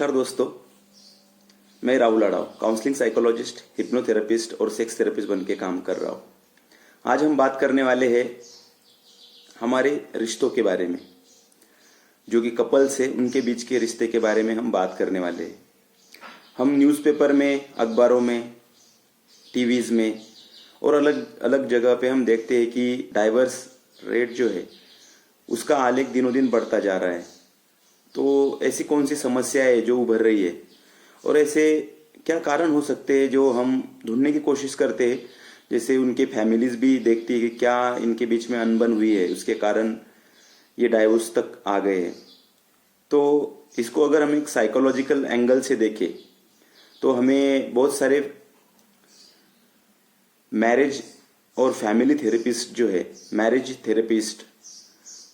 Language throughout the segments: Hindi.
नमस्कार दोस्तों, मैं Rahul Adav counselling psychologist, hypnotherapist और सेक्स थेरेपिस्ट बन के काम कर रहा हूँ। आज हम बात करने वाले हैं हमारे रिश्तों के बारे में, जो कि कपल्स है उनके बीच के रिश्ते के बारे में हम बात करने वाले हैं। हम न्यूज़पेपर में, अखबारों में, टीवीज़ में और अलग अलग जगह पे हम देखते हैं कि डाइवर्स रेट जो है उसका आलेख दिनों दिन बढ़ता जा रहा है। तो ऐसी कौन सी समस्या है जो उभर रही है और ऐसे क्या कारण हो सकते हैं जो हम ढूंढने की कोशिश करते हैं। जैसे उनके फैमिलीज भी देखती है कि क्या इनके बीच में अनबन हुई है, उसके कारण ये डाइवोर्स तक आ गए हैं। तो इसको अगर हम एक साइकोलॉजिकल एंगल से देखें तो हमें बहुत सारे मैरिज और फैमिली थेरेपिस्ट जो है, मैरिज थेरेपिस्ट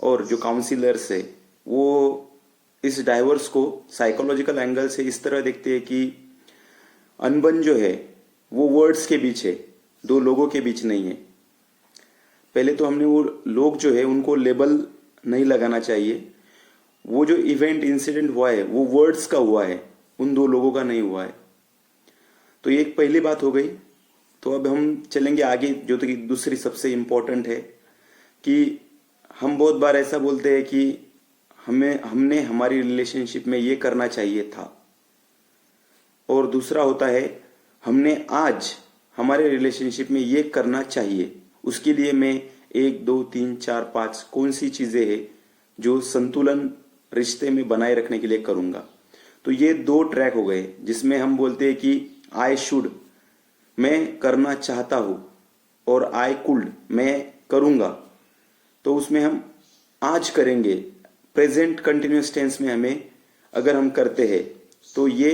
और जो काउंसिलर्स है, वो इस डाइवोर्स को साइकोलॉजिकल एंगल से इस तरह देखते हैं कि अनबन जो है वो वर्ड्स के बीच है, दो लोगों के बीच नहीं है। पहले तो हमने वो लोग जो है उनको लेबल नहीं लगाना चाहिए। वो जो इवेंट, इंसिडेंट हुआ है वो वर्ड्स का हुआ है, उन दो लोगों का नहीं हुआ है। तो ये एक पहली बात हो गई। तो अब हम चलेंगे आगे, जो तो कि दूसरी सबसे इम्पोर्टेंट है कि हम बहुत बार ऐसा बोलते हैं कि हमने हमारी रिलेशनशिप में ये करना चाहिए था, और दूसरा होता है हमने आज हमारे रिलेशनशिप में ये करना चाहिए, उसके लिए मैं 1 2 3 4 5 कौन सी चीजें हैं जो संतुलन रिश्ते में बनाए रखने के लिए करूंगा। तो ये 2 ट्रैक हो गए जिसमें हम बोलते हैं कि आई शुड, मैं करना चाहता हूं, और आई कुड, मैं करूंगा। तो उसमें हम आज करेंगे, प्रेजेंट कंटिन्यूअस टेंस में हमें अगर हम करते हैं तो ये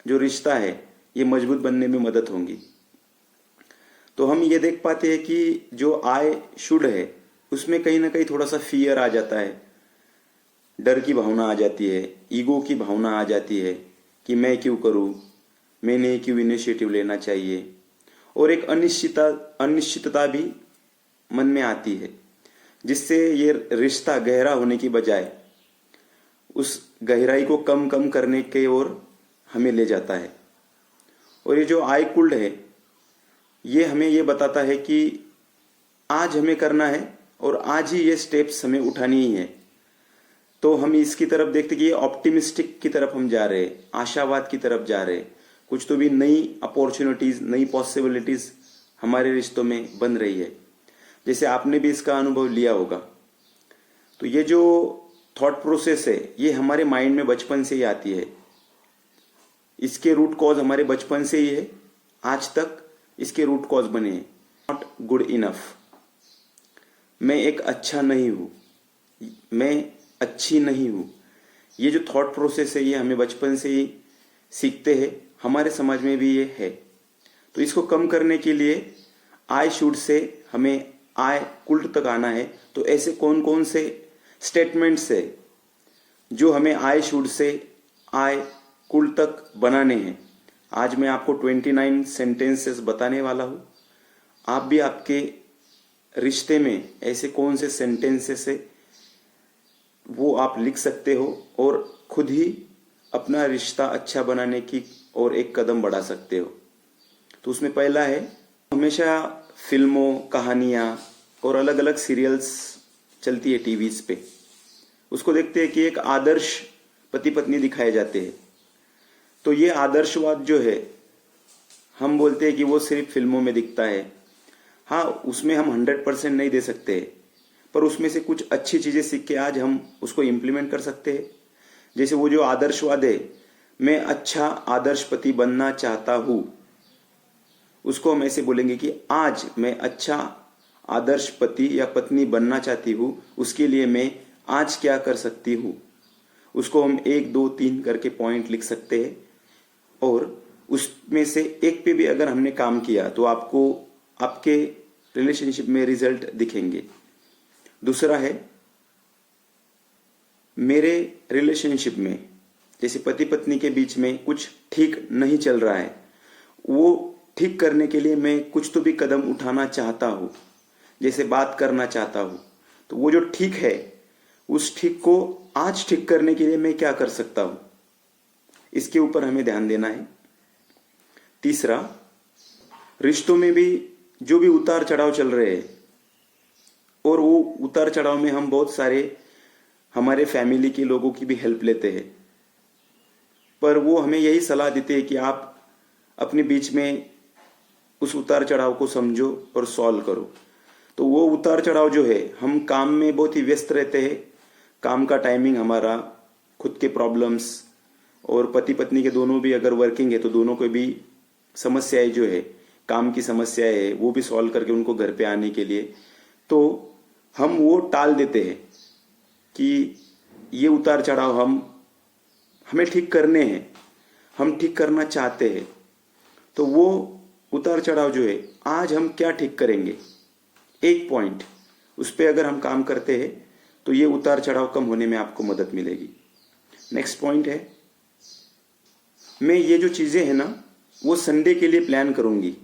जो रिश्ता है ये मजबूत बनने में मदद होगी। तो हम ये देख पाते हैं कि जो आई शुड है उसमें कहीं ना कहीं थोड़ा सा फियर आ जाता है, डर की भावना आ जाती है, ईगो की भावना आ जाती है कि मैं क्यों करूं, मैंने क्यों इनिशिएटिव लेना चाहिए, और एक अनिश्चितता भी मन में आती है, जिससे ये रिश्ता गहरा होने की बजाय उस गहराई को कम कम करने के ओर हमें ले जाता है। और ये जो आई कुल्ड है ये हमें ये बताता है कि आज हमें करना है और आज ही ये स्टेप्स हमें उठानी ही है। तो हम इसकी तरफ देखते कि ये ऑप्टिमिस्टिक की तरफ हम जा रहे हैं, आशावाद की तरफ जा रहे हैं। कुछ तो भी नई अपॉर्चुनिटीज, नई पॉसिबिलिटीज हमारे रिश्तों में बन रही है, जैसे आपने भी इसका अनुभव लिया होगा। तो ये जो थॉट प्रोसेस है ये हमारे माइंड में बचपन से ही आती है, इसके रूट कॉज हमारे बचपन से ही है, आज तक इसके रूट कॉज बने हैं। नॉट गुड इनफ, मैं एक अच्छा नहीं हूं, मैं अच्छी नहीं हूं। ये जो थॉट प्रोसेस है ये हमें बचपन से ही सीखते हैं, हमारे समाज में भी ये है। तो इसको कम करने के लिए आई शुड से हमें आई कुल्ड तक आना है। तो ऐसे कौन कौन से स्टेटमेंट्स है जो हमें I should say I cooled तक बनाने हैं। आज मैं आपको 29 सेंटेंसेस बताने वाला हूं। आप भी आपके रिश्ते में ऐसे कौन से सेंटेंसेस है वो आप लिख सकते हो और खुद ही अपना रिश्ता अच्छा बनाने की और एक कदम बढ़ा सकते हो। तो उसमें पहला है, हमेशा फिल्मों, कहानियां और अलग अलग सीरियल्स चलती है टीवीज पे, उसको देखते हैं कि एक आदर्श पति पत्नी दिखाए जाते हैं। तो ये आदर्शवाद जो है हम बोलते हैं कि वो सिर्फ फिल्मों में दिखता है। हाँ, उसमें हम 100% नहीं दे सकते, पर उसमें से कुछ अच्छी चीजें सीख के आज हम उसको इम्प्लीमेंट कर सकते हैं। जैसे वो जो आदर्शवाद है, मैं अच्छा आदर्श पति बनना चाहता हूं, उसको हम ऐसे बोलेंगे कि आज मैं अच्छा आदर्श पति या पत्नी बनना चाहती हूं, उसके लिए मैं आज क्या कर सकती हूं। उसको हम 1 2 3 करके पॉइंट लिख सकते हैं, और उसमें से एक पे भी अगर हमने काम किया तो आपको आपके रिलेशनशिप में रिजल्ट दिखेंगे। दूसरा है, मेरे रिलेशनशिप में जैसे पति पत्नी के बीच में कुछ ठीक नहीं चल रहा है, वो ठीक करने के लिए मैं कुछ तो भी कदम उठाना चाहता हूं, जैसे बात करना चाहता हूं। तो वो जो ठीक है, उस ठीक को आज ठीक करने के लिए मैं क्या कर सकता हूं। इसके ऊपर हमें ध्यान देना है। तीसरा, रिश्तों में भी जो भी उतार चढ़ाव चल रहे हैं, और वो उतार चढ़ाव में हम बहुत सारे हमारे फैमिली के लोगों की भी हेल्प लेते हैं, पर वो हमें यही सलाह देते हैं कि आप अपने बीच में उस उतार चढ़ाव को समझो और सॉल्व करो। तो वो उतार चढ़ाव जो है, हम काम में बहुत ही व्यस्त रहते हैं, काम का टाइमिंग हमारा, खुद के प्रॉब्लम्स, और पति पत्नी के दोनों भी अगर वर्किंग है तो दोनों को भी समस्याएं जो है, काम की समस्याएं है, वो भी सॉल्व करके उनको घर पे आने के लिए, तो हम वो टाल देते हैं कि ये उतार चढ़ाव हमें ठीक करने हैं, हम ठीक करना चाहते हैं। तो वो उतार चढ़ाव जो है, आज हम क्या ठीक करेंगे, एक पॉइंट, उस पर अगर हम काम करते हैं तो ये उतार चढ़ाव कम होने में आपको मदद मिलेगी। नेक्स्ट पॉइंट है, मैं ये जो चीज़ें हैं ना, वो संडे के लिए प्लान करूंगी,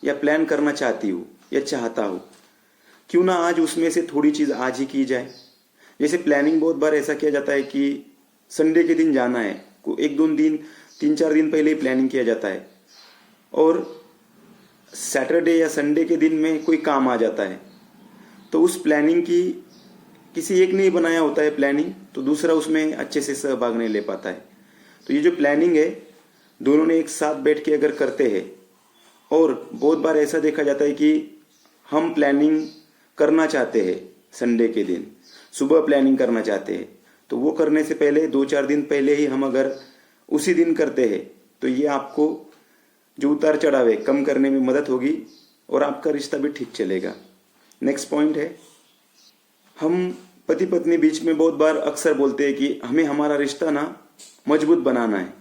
या प्लान करना चाहती हूँ या चाहता हूँ, क्यों ना आज उसमें से थोड़ी चीज़ आज ही की जाए। जैसे प्लानिंग बहुत बार ऐसा किया जाता है कि संडे के दिन जाना है, को एक दो दिन, 3-4 दिन पहले ही प्लानिंग किया जाता है, और सैटरडे या संडे के दिन में कोई काम आ जाता है, तो उस प्लानिंग की किसी एक ने ही बनाया होता है प्लानिंग, तो दूसरा उसमें अच्छे से सहभाग नहीं ले पाता है। तो ये जो प्लानिंग है, दोनों ने एक साथ बैठ के अगर करते हैं, और बहुत बार ऐसा देखा जाता है कि हम प्लानिंग करना चाहते हैं संडे के दिन, सुबह प्लानिंग करना चाहते हैं, तो वो करने से पहले 2-4 दिन पहले ही हम अगर उसी दिन करते हैं, तो ये आपको जो उतार चढ़ाव है कम करने में मदद होगी, और आपका रिश्ता भी ठीक चलेगा। नेक्स्ट पॉइंट है, हम पति पत्नी बीच में बहुत बार अक्सर बोलते हैं कि हमें हमारा रिश्ता ना मजबूत बनाना है,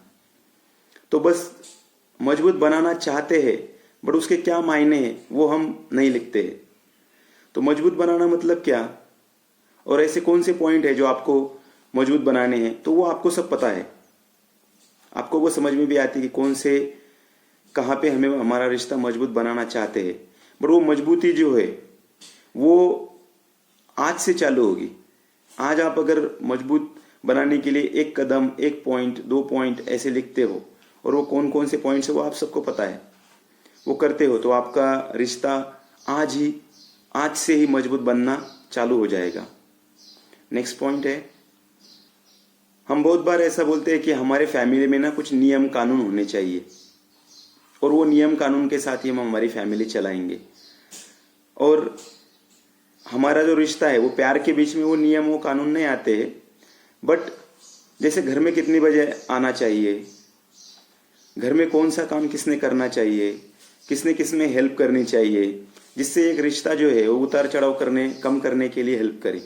तो बस मजबूत बनाना चाहते हैं, बट उसके क्या मायने हैं वो हम नहीं लिखते हैं। तो मजबूत बनाना मतलब क्या, और ऐसे कौन से पॉइंट है जो आपको मजबूत बनाने हैं, तो वो आपको सब पता है, आपको वो समझ में भी आती है कि कौन से, कहाँ पे हमें हमारा रिश्ता मजबूत बनाना चाहते हैं। बट वो मजबूती जो है वो आज से चालू होगी। आज आप अगर मजबूत बनाने के लिए एक कदम, एक पॉइंट, 2 पॉइंट ऐसे लिखते हो, और वो कौन कौन से पॉइंट्स है वो आप सबको पता है, वो करते हो, तो आपका रिश्ता आज से ही मजबूत बनना चालू हो जाएगा। नेक्स्ट पॉइंट है, हम बहुत बार ऐसा बोलते हैं कि हमारे फैमिली में ना कुछ नियम कानून होने चाहिए, और वो नियम कानून के साथ ही हम हमारी फैमिली चलाएंगे, और हमारा जो रिश्ता है वो प्यार के बीच में वो नियम, वो कानून नहीं आते हैं। बट जैसे घर में कितने बजे आना चाहिए, घर में कौन सा काम किसने करना चाहिए, किसने किसमें हेल्प करनी चाहिए, जिससे एक रिश्ता जो है वो उतार चढ़ाव कम करने के लिए हेल्प करे।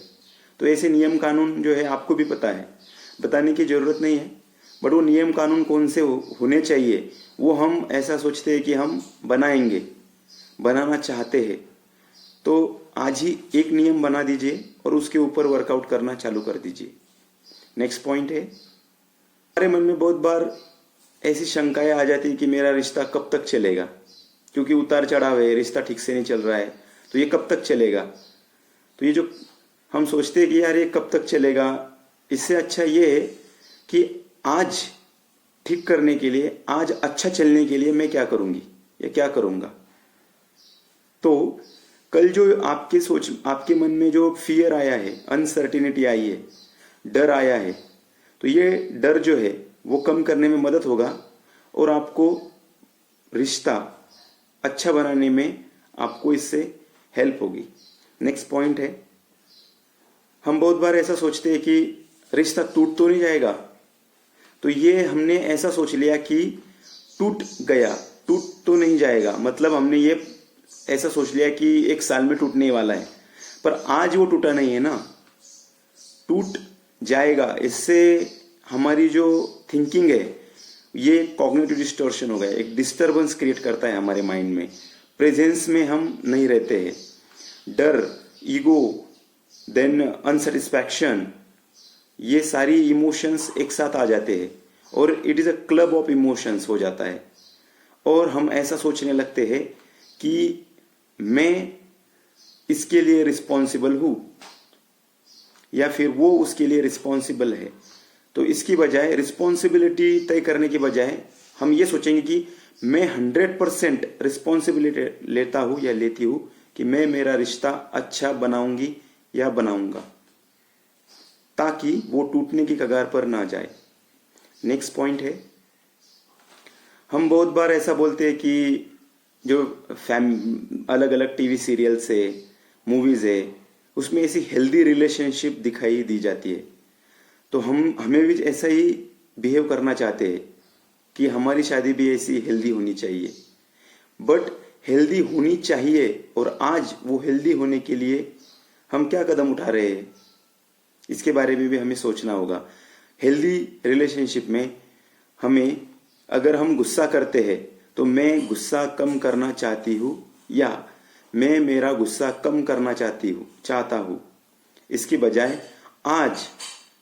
तो ऐसे नियम कानून जो है आपको भी पता है, बताने की जरूरत नहीं है, बट वो नियम कानून कौन से होने चाहिए वो हम ऐसा सोचते हैं कि हम बनाएंगे, बनाना चाहते हैं। तो आज ही एक नियम बना दीजिए और उसके ऊपर वर्कआउट करना चालू कर दीजिए। नेक्स्ट पॉइंट है, हमारे मन में बहुत बार ऐसी शंकाएं आ जाती है कि मेरा रिश्ता कब तक चलेगा, क्योंकि उतार चढ़ाव है, रिश्ता ठीक से नहीं चल रहा है, तो ये कब तक चलेगा। तो ये जो हम सोचते हैं कि यार ये कब तक चलेगा, इससे अच्छा ये है कि आज ठीक करने के लिए, आज अच्छा चलने के लिए मैं क्या करूंगी या क्या करूंगा। तो कल जो आपके मन में जो फियर आया है, अनसर्टिनिटी आई है, डर आया है, तो ये डर जो है वो कम करने में मदद होगा, और आपको रिश्ता अच्छा बनाने में आपको इससे हेल्प होगी। नेक्स्ट पॉइंट है, हम बहुत बार ऐसा सोचते हैं कि रिश्ता टूट तो नहीं जाएगा, तो ये हमने ऐसा सोच लिया कि टूट गया, टूट तो नहीं जाएगा, मतलब हमने ये ऐसा सोच लिया कि 1 साल में टूटने वाला है, पर आज वो टूटा नहीं है ना, टूट जाएगा। इससे हमारी जो थिंकिंग है ये कॉग्निटिव डिस्टॉर्शन हो गया, एक डिस्टर्बेंस क्रिएट करता है हमारे माइंड में, प्रेजेंस में हम नहीं रहते हैं, डर, ईगो, देन अनसेटिस्फैक्शन, ये सारी इमोशंस एक साथ आ जाते हैं, और it is a club of emotions हो जाता है, और हम ऐसा सोचने लगते हैं कि मैं इसके लिए रिस्पॉन्सिबल हूं, या फिर वो उसके लिए रिस्पॉन्सिबल है। तो इसकी बजाय रिस्पॉन्सिबिलिटी तय करने की बजाय हम ये सोचेंगे कि मैं 100% रिस्पॉन्सिबिलिटी लेता हूँ या लेती हूँ कि मैं मेरा रिश्ता अच्छा बनाऊंगी या बनाऊंगा, ताकि वो टूटने की कगार पर ना जाए। नेक्स्ट पॉइंट है, हम बहुत बार ऐसा बोलते हैं कि जो अलग अलग टीवी सीरियल्स है, मूवीज है, उसमें ऐसी हेल्दी रिलेशनशिप दिखाई दी जाती है। तो हमें भी ऐसा ही बिहेव करना चाहते हैं कि हमारी शादी भी ऐसी हेल्दी होनी चाहिए। बट हेल्दी होनी चाहिए, और आज वो हेल्दी होने के लिए हम क्या कदम उठा रहे हैं, इसके बारे में भी हमें सोचना होगा। हेल्दी रिलेशनशिप में हमें, अगर हम गुस्सा करते हैं तो मैं गुस्सा कम करना चाहती हूँ या मैं मेरा गुस्सा कम करना चाहता हूँ, इसकी बजाय आज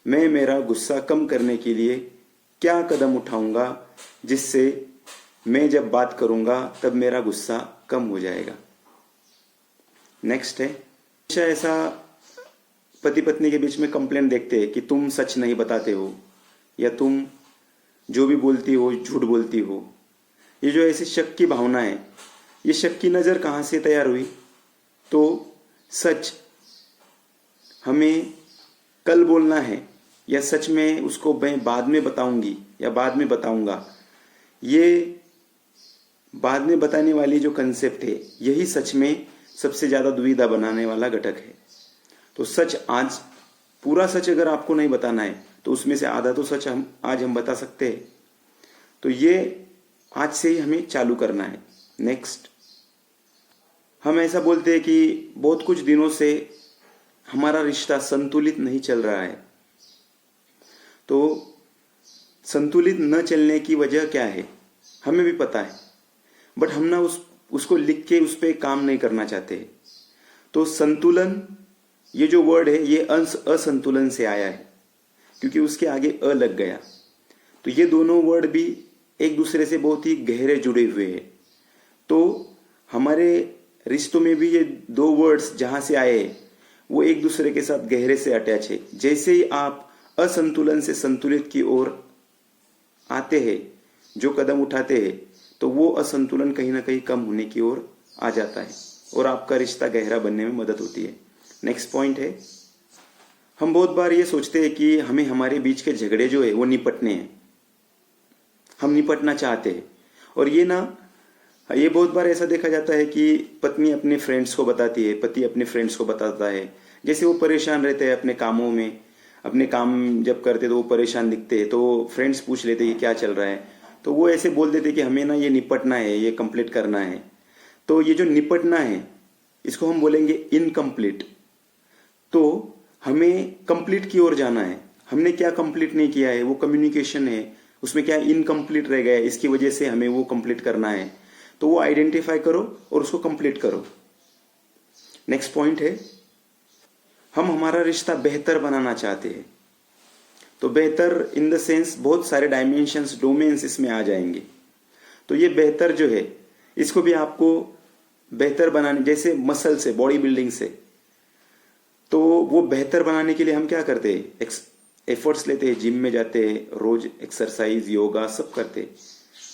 मैं मेरा गुस्सा कम करने के लिए क्या कदम उठाऊंगा जिससे मैं जब बात करूंगा तब मेरा गुस्सा कम हो जाएगा। नेक्स्ट है, हमेशा ऐसा पति पत्नी के बीच में कंप्लेंट देखते हैं कि तुम सच नहीं बताते हो या तुम जो भी बोलती हो झूठ बोलती हो। ये जो ऐसी शक की भावना है, ये शक की नज़र कहाँ से तैयार हुई? तो सच हमें कल बोलना है या सच में उसको मैं बाद में बताऊंगी या बाद में बताऊंगा, ये बाद में बताने वाली जो कंसेप्ट है, यही सच में सबसे ज़्यादा दुविधा बनाने वाला घटक है। तो सच आज, पूरा सच अगर आपको नहीं बताना है तो उसमें से आधा तो सच आज हम बता सकते हैं। तो ये आज से ही हमें चालू करना है। नेक्स्ट, हम ऐसा बोलते हैं कि बहुत कुछ दिनों से हमारा रिश्ता संतुलित नहीं चल रहा है। तो संतुलित न चलने की वजह क्या है हमें भी पता है, बट हम ना उसको लिख के उस पर काम नहीं करना चाहते। तो संतुलन, ये जो वर्ड है ये असंतुलन से आया है, क्योंकि उसके आगे अ लग गया। तो ये दोनों वर्ड भी एक दूसरे से बहुत ही गहरे जुड़े हुए हैं। तो हमारे रिश्तों में भी ये दो वर्ड्स जहां से आए वो एक दूसरे के साथ गहरे से अटैच है। जैसे ही आप असंतुलन से संतुलित की ओर आते हैं, जो कदम उठाते हैं, तो वो असंतुलन कहीं ना कहीं कम होने की ओर आ जाता है और आपका रिश्ता गहरा बनने में मदद होती है। नेक्स्ट पॉइंट है, हम बहुत बार ये सोचते हैं कि हमें हमारे बीच के झगड़े जो है वो निपटने हैं, हम निपटना चाहते हैं। और ये बहुत बार ऐसा देखा जाता है कि पत्नी अपने फ्रेंड्स को बताती है, पति अपने फ्रेंड्स को बताता है। जैसे वो परेशान रहते हैं अपने कामों में, अपने काम जब करते तो वो परेशान दिखते हैं, तो फ्रेंड्स पूछ लेते हैं कि क्या चल रहा है, तो वो ऐसे बोल देते कि हमें ना ये निपटना है, ये कंप्लीट करना है। तो ये जो निपटना है इसको हम बोलेंगे इनकम्प्लीट। तो हमें कंप्लीट की ओर जाना है। हमने क्या कंप्लीट नहीं किया है, वो कम्युनिकेशन है, उसमें क्या इनकम्प्लीट रह गया है, इसकी वजह से हमें वो कंप्लीट करना है। तो वो आइडेंटिफाई करो और उसको कंप्लीट करो। नेक्स्ट पॉइंट है, हम हमारा रिश्ता बेहतर बनाना चाहते हैं। तो बेहतर इन द सेंस बहुत सारे डायमेंशंस, डोमेन्स इसमें आ जाएंगे। तो ये बेहतर जो है इसको भी आपको बेहतर बनाने, जैसे मसल से, बॉडी बिल्डिंग से, तो वो बेहतर बनाने के लिए हम क्या करते हैं, एफर्ट्स लेते हैं, जिम में जाते हैं, रोज एक्सरसाइज, योगा सब करते हैं।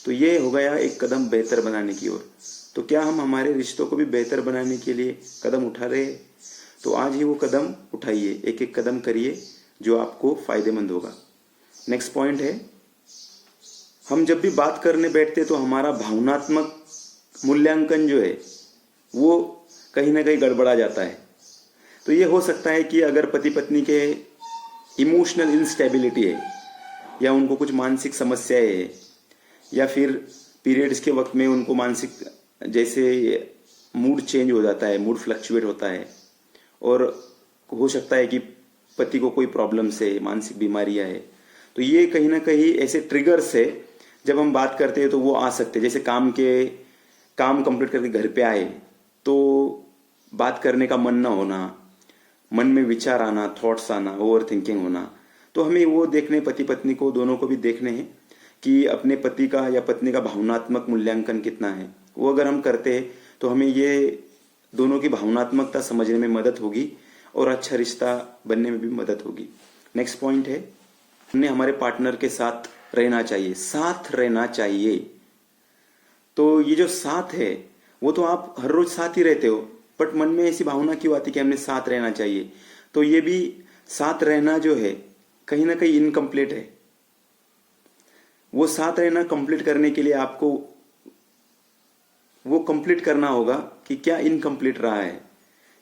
तो ये हो गया एक कदम बेहतर बनाने की ओर। तो क्या हम हमारे रिश्तों को भी बेहतर बनाने के लिए कदम उठा रहे हैं? तो आज ही वो कदम उठाइए, एक एक कदम करिए जो आपको फायदेमंद होगा। नेक्स्ट पॉइंट है, हम जब भी बात करने बैठते तो हमारा भावनात्मक मूल्यांकन जो है वो कहीं ना कहीं गड़बड़ा जाता है। तो ये हो सकता है कि अगर पति पत्नी के इमोशनल इंस्टेबिलिटी है, या उनको कुछ मानसिक समस्याएं है, या फिर पीरियड्स के वक्त में उनको मानसिक, जैसे मूड चेंज हो जाता है, मूड फ्लक्चुएट होता है, और हो सकता है कि पति को कोई प्रॉब्लम्स है, मानसिक बीमारियां है। तो ये कहीं ना कहीं ऐसे ट्रिगर्स है, जब हम बात करते हैं तो वो आ सकते हैं। जैसे काम कंप्लीट करके घर पे आए तो बात करने का मन ना होना, मन में विचार आना, थॉट्स आना, ओवर थिंकिंग होना। तो हमें वो देखने, पति पत्नी को दोनों को भी देखने हैं कि अपने पति का या पत्नी का भावनात्मक मूल्यांकन कितना है। वो अगर हम करते हैं तो हमें ये दोनों की भावनात्मकता समझने में मदद होगी और अच्छा रिश्ता बनने में भी मदद होगी। नेक्स्ट पॉइंट है, हमने हमारे पार्टनर के साथ रहना चाहिए, साथ रहना चाहिए। तो ये जो साथ है वो तो आप हर रोज साथ ही रहते हो, बट मन में ऐसी भावना क्यों आती कि हमने साथ रहना चाहिए? तो ये भी साथ रहना जो है कहीं ना कहीं इनकम्प्लीट है। वो साथ रहना कंप्लीट करने के लिए आपको वो कंप्लीट करना होगा कि क्या इनकम्प्लीट रहा है,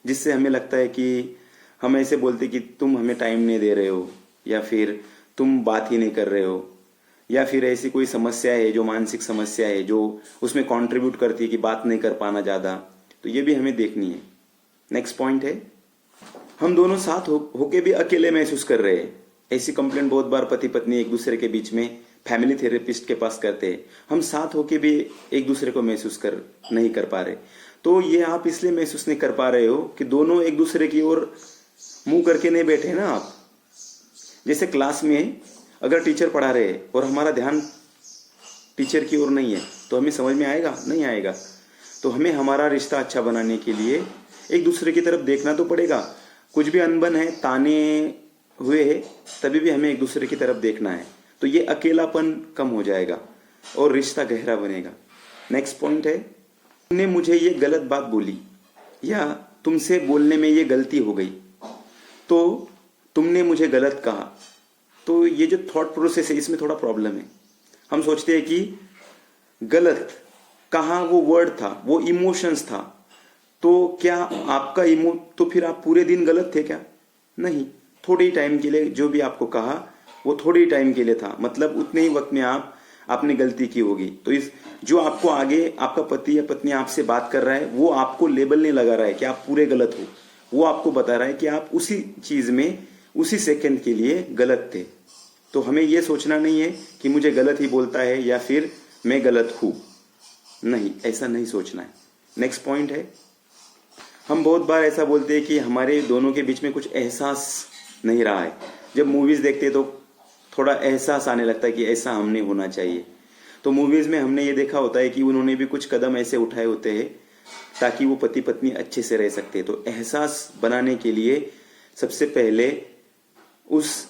जिससे हमें लगता है कि हम ऐसे बोलते कि तुम हमें टाइम नहीं दे रहे हो, या फिर तुम बात ही नहीं कर रहे हो, या फिर ऐसी कोई समस्या है जो मानसिक समस्या है जो उसमें कंट्रीब्यूट करती है कि बात नहीं कर पाना ज़्यादा। तो ये भी हमें देखनी है। नेक्स्ट पॉइंट है, हम दोनों साथ होके भी अकेले महसूस कर रहे हैं। ऐसी कंप्लेंट बहुत बार पति पत्नी एक दूसरे के बीच में फैमिली थेरेपिस्ट के पास करते हैं। हम साथ होके भी एक दूसरे को महसूस नहीं कर पा रहे। तो ये आप इसलिए महसूस नहीं कर पा रहे हो कि दोनों एक दूसरे की ओर मुंह करके नहीं बैठे ना आप। जैसे क्लास में अगर टीचर पढ़ा रहे हैं और हमारा ध्यान टीचर की ओर नहीं है तो हमें समझ में आएगा? नहीं आएगा। तो हमें हमारा रिश्ता अच्छा बनाने के लिए एक दूसरे की तरफ देखना तो पड़ेगा। कुछ भी अनबन है, ताने हुए है, तभी भी हमें एक दूसरे की तरफ देखना है। तो ये अकेलापन कम हो जाएगा और रिश्ता गहरा बनेगा। नेक्स्ट पॉइंट है, तुमने मुझे ये गलत बात बोली या तुमसे बोलने में ये गलती हो गई, तो तुमने मुझे गलत कहा। तो ये जो थॉट प्रोसेस है इसमें थोड़ा प्रॉब्लम है। हम सोचते हैं कि गलत कहाँ, वो वर्ड था, वो इमोशंस था। तो क्या आपका तो फिर आप पूरे दिन गलत थे क्या? नहीं, थोड़े ही टाइम के लिए जो भी आपको कहा वो थोड़े ही टाइम के लिए था, मतलब उतने ही वक्त में आपने गलती की होगी। तो इस जो आपको आगे आपका पति या पत्नी आपसे बात कर रहा है वो आपको लेबल नहीं लगा रहा है कि आप पूरे गलत हो। वो आपको बता रहा है कि आप उसी चीज में उसी सेकंड के लिए गलत थे। तो हमें यह सोचना नहीं है कि मुझे गलत ही बोलता है या फिर मैं गलत हूं। नहीं, ऐसा नहीं सोचना है। नेक्स्ट पॉइंट है, हम बहुत बार ऐसा बोलते हैं कि हमारे दोनों के बीच में कुछ एहसास नहीं रहा है। जब मूवीज देखते हैं तो थोड़ा एहसास आने लगता है कि ऐसा हमने होना चाहिए। तो मूवीज में हमने ये देखा होता है कि उन्होंने भी कुछ कदम ऐसे उठाए होते हैं ताकि वो पति पत्नी अच्छे से रह सकते हैं। तो एहसास बनाने के लिए सबसे पहले उस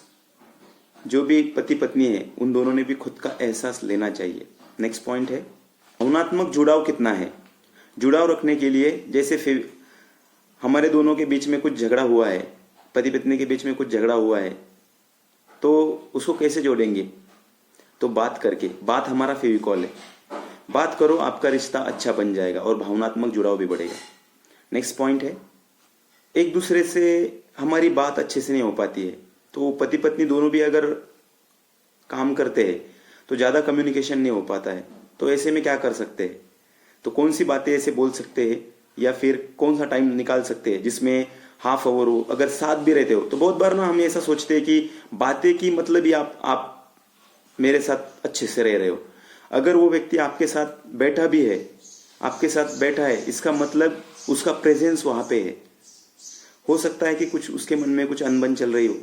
जो भी पति पत्नी है उन दोनों ने भी खुद का एहसास लेना चाहिए। नेक्स्ट पॉइंट है, भावनात्मक जुड़ाव कितना है? जुड़ाव रखने के लिए जैसे हमारे दोनों के बीच में कुछ झगड़ा हुआ है, पति पत्नी के बीच में कुछ झगड़ा हुआ है, तो उसको कैसे जोड़ेंगे? तो बात करके। बात हमारा फेविकॉल है, बात करो, आपका रिश्ता अच्छा बन जाएगा और भावनात्मक जुड़ाव भी बढ़ेगा। नेक्स्ट पॉइंट है, एक दूसरे से हमारी बात अच्छे से नहीं हो पाती है। तो पति पत्नी दोनों भी अगर काम करते हैं तो ज़्यादा कम्युनिकेशन नहीं हो पाता है। तो ऐसे में क्या कर सकते हैं? तो कौन सी बातें ऐसे बोल सकते हैं या फिर कौन सा टाइम निकाल सकते हैं जिसमें हाफ आवर हो? अगर साथ भी रहते हो तो बहुत बार ना हम ऐसा सोचते हैं कि बातें की मतलब ही आप मेरे साथ अच्छे से रह रहे हो। अगर वो व्यक्ति आपके साथ बैठा भी है, आपके साथ बैठा है, इसका मतलब उसका प्रेजेंस वहां पे है। हो सकता है कि कुछ उसके मन में कुछ अनबन चल रही हो,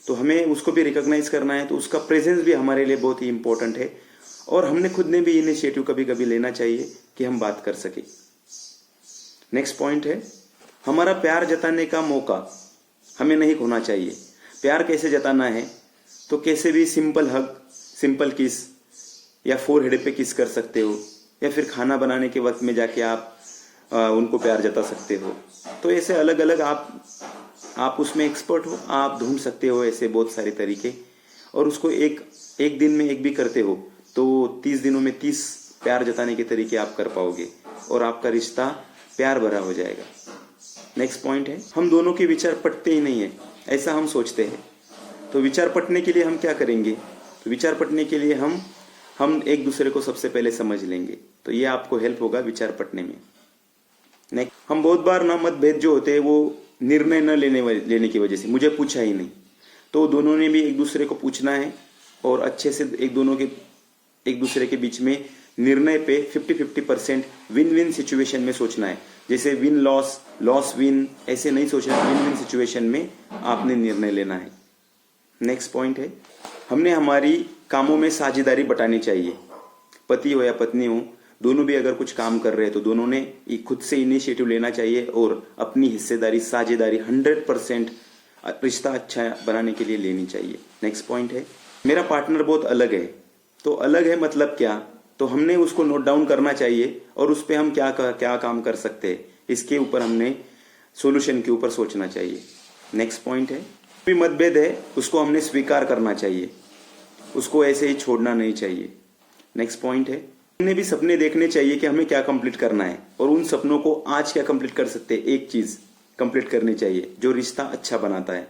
तो हमें उसको भी रिकॉग्नाइज करना है। तो उसका प्रेजेंस भी हमारे लिए बहुत ही इंपॉर्टेंट है और हमने खुद ने भी इनिशिएटिव कभी कभी लेना चाहिए कि हम बात कर सके। नेक्स्ट पॉइंट है, हमारा प्यार जताने का मौका हमें नहीं खोना चाहिए। प्यार कैसे जताना है? तो कैसे भी सिंपल हग, सिंपल किस या फोरहेड पे किस कर सकते हो, या फिर खाना बनाने के वक्त में जाके आप उनको प्यार जता सकते हो। तो ऐसे अलग अलग आप उसमें एक्सपर्ट हो, आप ढूंढ सकते हो ऐसे बहुत सारे तरीके, और उसको एक दिन में एक भी करते हो तो 30 दिनों में 30 प्यार जताने के तरीके आप कर पाओगे और आपका रिश्ता प्यार भरा हो जाएगा। नेक्स्ट पॉइंट है, हम दोनों के विचार पटते ही नहीं है, ऐसा हम सोचते हैं। तो विचार पटने के लिए हम क्या करेंगे? तो विचार पटने के लिए हम एक दूसरे को सबसे पहले समझ लेंगे। तो ये आपको हेल्प होगा विचार पटने में। नेक्स्ट, हम बहुत बार ना मतभेद जो होते हैं वो निर्णय न लेने की वजह से, मुझे पूछा ही नहीं, तो दोनों ने भी एक दूसरे को पूछना है और अच्छे से एक दूसरे के बीच में निर्णय पे 50-50% विन विन सिचुएशन में सोचना है। जैसे विन लॉस, लॉस विन, ऐसे नहीं सोचना। विन विन सिचुएशन में आपने निर्णय लेना है। नेक्स्ट पॉइंट है, हमने हमारी कामों में साझेदारी बटानी चाहिए। पति हो या पत्नी हो, दोनों भी अगर कुछ काम कर रहे हैं तो दोनों ने खुद से इनिशिएटिव लेना चाहिए और अपनी हिस्सेदारी, साझेदारी 100% रिश्ता अच्छा बनाने के लिए लेनी चाहिए। नेक्स्ट पॉइंट है, मेरा पार्टनर बहुत अलग है, तो अलग है मतलब क्या, तो हमने उसको नोट डाउन करना चाहिए और उस पर हम क्या क्या काम कर सकते हैं, इसके ऊपर हमने सॉल्यूशन के ऊपर सोचना चाहिए। नेक्स्ट पॉइंट है, भी मतभेद है उसको हमने स्वीकार करना चाहिए, उसको ऐसे ही छोड़ना नहीं चाहिए। नेक्स्ट पॉइंट है, हमने भी सपने देखने चाहिए कि हमें क्या कंप्लीट करना है और उन सपनों को आज क्या कंप्लीट कर सकते हैं, एक चीज कंप्लीट करनी चाहिए जो रिश्ता अच्छा बनाता है।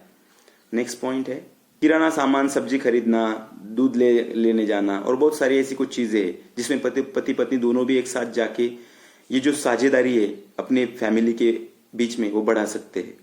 नेक्स्ट पॉइंट है, किराना सामान, सब्जी खरीदना, दूध लेने जाना और बहुत सारी ऐसी कुछ चीजें हैं जिसमें पति पत्नी दोनों भी एक साथ जाके ये जो साझेदारी है अपने फैमिली के बीच में वो बढ़ा सकते हैं।